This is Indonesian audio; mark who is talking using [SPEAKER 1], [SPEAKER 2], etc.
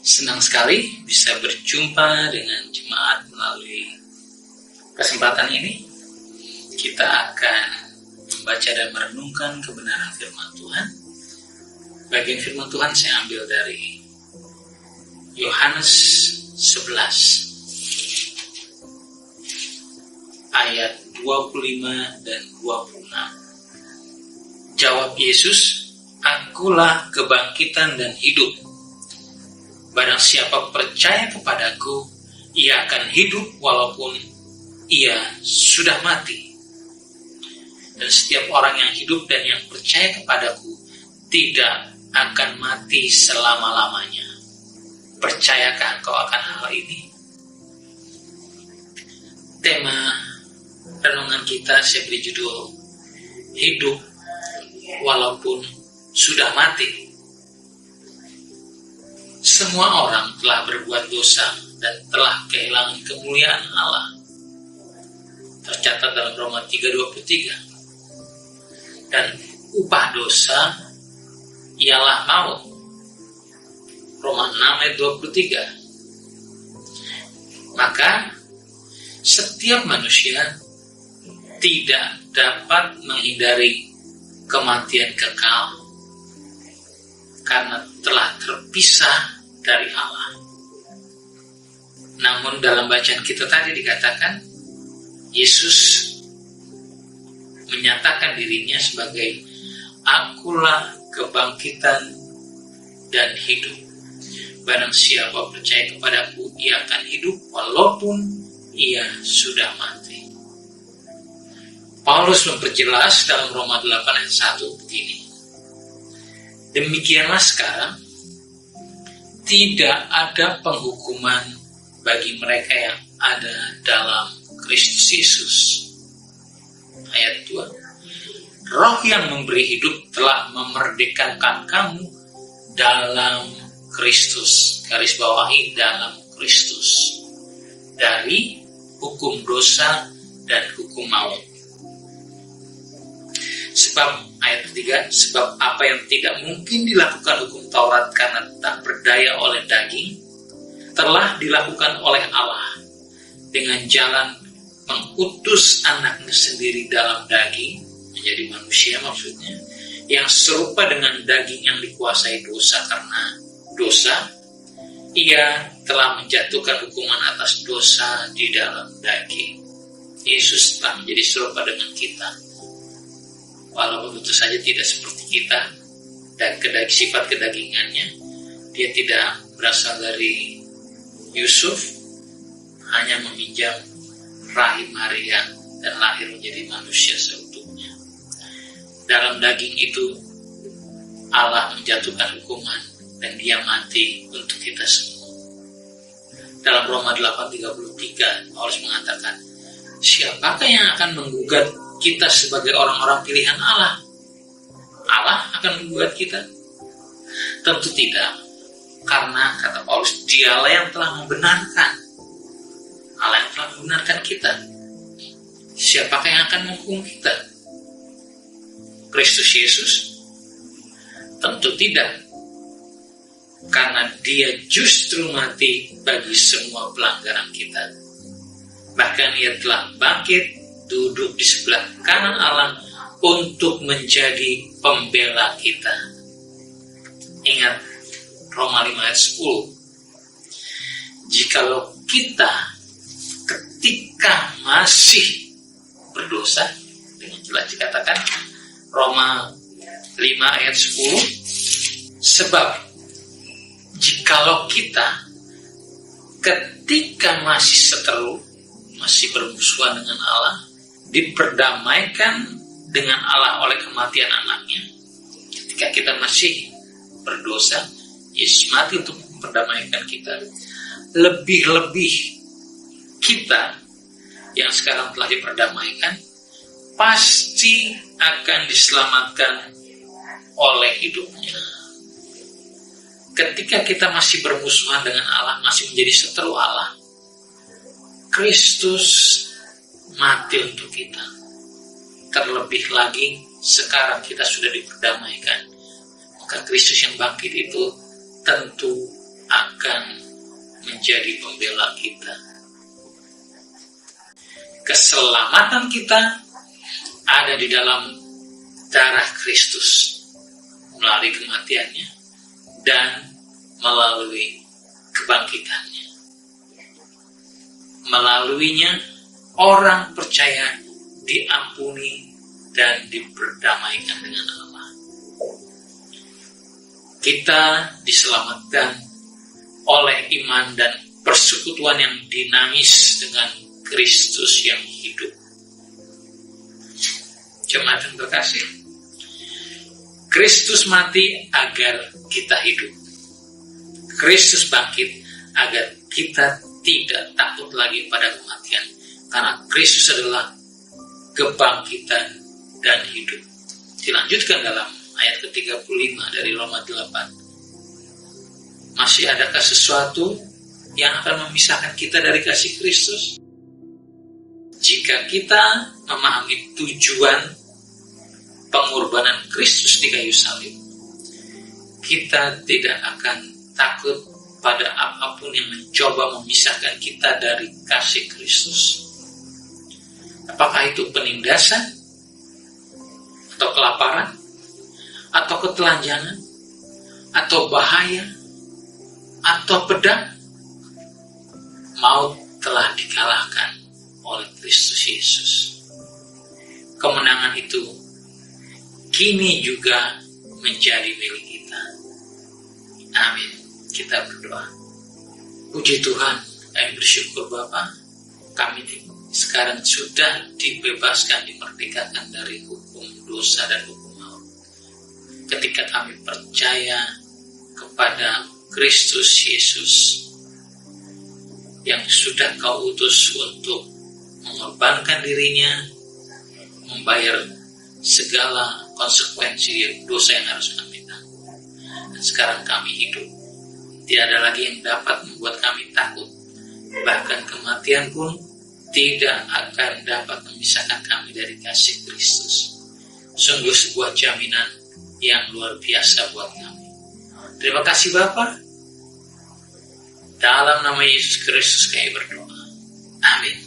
[SPEAKER 1] Senang sekali bisa berjumpa dengan jemaat melalui kesempatan ini. Kita akan membaca dan merenungkan kebenaran firman Tuhan. Bagian firman Tuhan saya ambil dari Yohanes 11 ayat 25 dan 26. Jawab Yesus, "Akulah kebangkitan dan hidup. Barang siapa percaya kepadaku, ia akan hidup walaupun ia sudah mati. Dan setiap orang yang hidup dan yang percaya kepadaku tidak akan mati selama-lamanya." Percayakah engkau akan hal ini? Tema renungan kita saya beri judul Hidup Walaupun Sudah Mati. Semua orang telah berbuat dosa dan telah kehilangan kemuliaan Allah. Tercatat dalam Roma 3:23. Dan upah dosa ialah maut. Roma 6 ayat 23. Maka setiap manusia tidak dapat menghindari kematian kekal karena telah terpisah dari Allah. Namun dalam bacaan kita tadi dikatakan Yesus menyatakan dirinya sebagai "Akulah kebangkitan dan hidup. Barang siapa percaya kepadaku, ia akan hidup walaupun ia sudah mati." Paulus memperjelas dalam Roma 8 ayat 1 begini. "Demikianlah sekarang tidak ada penghukuman bagi mereka yang ada dalam Kristus Yesus." Ayat 2. "Roh yang memberi hidup telah memerdekakan kamu dalam Kristus." Garis bawahi, dalam Kristus. Dari hukum dosa dan hukum maut. Sebab ayat 3, sebab apa yang tidak mungkin dilakukan hukum Taurat karena tak berdaya oleh daging, telah dilakukan oleh Allah dengan jalan mengutus anaknya sendiri dalam daging, menjadi manusia maksudnya, yang serupa dengan daging yang dikuasai dosa. Karena dosa, ia telah menjatuhkan hukuman atas dosa di dalam daging. Yesus telah menjadi serupa dengan kita, walaupun tentu saja tidak seperti kita, dan sifat kedagingannya, dia tidak berasal dari Yusuf, hanya meminjam rahim Maria dan lahir menjadi manusia seutuhnya. Dalam daging itu Allah menjatuhkan hukuman dan dia mati untuk kita semua. Dalam Roma 8:33 Paulus mengatakan, "Siapakah yang akan menggugat kita sebagai orang-orang pilihan Allah? Allah akan menggugat kita?" Tentu tidak, karena kata Paulus, dialah yang telah membenarkan. Allah yang telah membenarkan kita. Siapakah yang akan menghukum kita? Kristus Yesus? Tentu tidak, karena dia justru mati bagi semua pelanggaran kita. Bahkan ia telah bangkit, duduk di sebelah kanan Allah untuk menjadi pembela kita. Ingat Roma 5 ayat 10. "Jikalau kita ketika masih berdosa," dengan jelas dikatakan Roma 5 ayat 10, "sebab jikalau kita ketika masih seteru, masih bermusuhan dengan Allah, diperdamaikan dengan Allah oleh kematian anaknya." Ketika kita masih berdosa, Yesus mati untuk memperdamaikan kita. Lebih-lebih kita yang sekarang telah diperdamaikan pasti akan diselamatkan oleh hidupnya. Ketika kita masih bermusuhan dengan Allah, masih menjadi seteru Allah, Kristus mati untuk kita. Terlebih lagi sekarang kita sudah diperdamaikan, maka Kristus yang bangkit itu tentu akan menjadi pembela kita. Keselamatan kita ada di dalam darah Kristus melalui kematiannya dan melalui kebangkitannya. Melaluinya orang percaya diampuni dan diperdamaikan dengan Allah. Kita diselamatkan oleh iman dan persekutuan yang dinamis dengan Kristus yang hidup. Jemaat yang terkasih, Kristus mati agar kita hidup. Kristus bangkit agar kita tidak takut lagi pada kematian, karena Kristus adalah kebangkitan dan hidup. Dilanjutkan dalam ayat ke-35 dari Roma 8. Masih adakah sesuatu yang akan memisahkan kita dari kasih Kristus? Jika kita memahami tujuan pengorbanan Kristus di kayu salib, kita tidak akan takut pada apapun yang mencoba memisahkan kita dari kasih Kristus. Apakah itu penindasan, atau kelaparan, atau ketelanjangan, atau bahaya, atau pedang? Maut telah dikalahkan oleh Kristus Yesus. Kemenangan itu kini juga menjadi milik kita. Amin. Kita berdoa. Puji Tuhan, kami bersyukur Bapa, kami sekarang sudah dibebaskan, dimerdekakan dari hukum dosa dan hukum maut. Ketika kami percaya kepada Kristus Yesus yang sudah Kau utus untuk mengorbankan dirinya, membayar segala konsekuensi dosa yang harus kami tanggung. Dan sekarang kami hidup. Tidak ada lagi yang dapat membuat kami takut. Bahkan kematian pun tidak akan dapat memisahkan kami dari kasih Kristus. Sungguh sebuah jaminan yang luar biasa buat kami. Terima kasih Bapa. Dalam nama Yesus Kristus kami berdoa. Amin.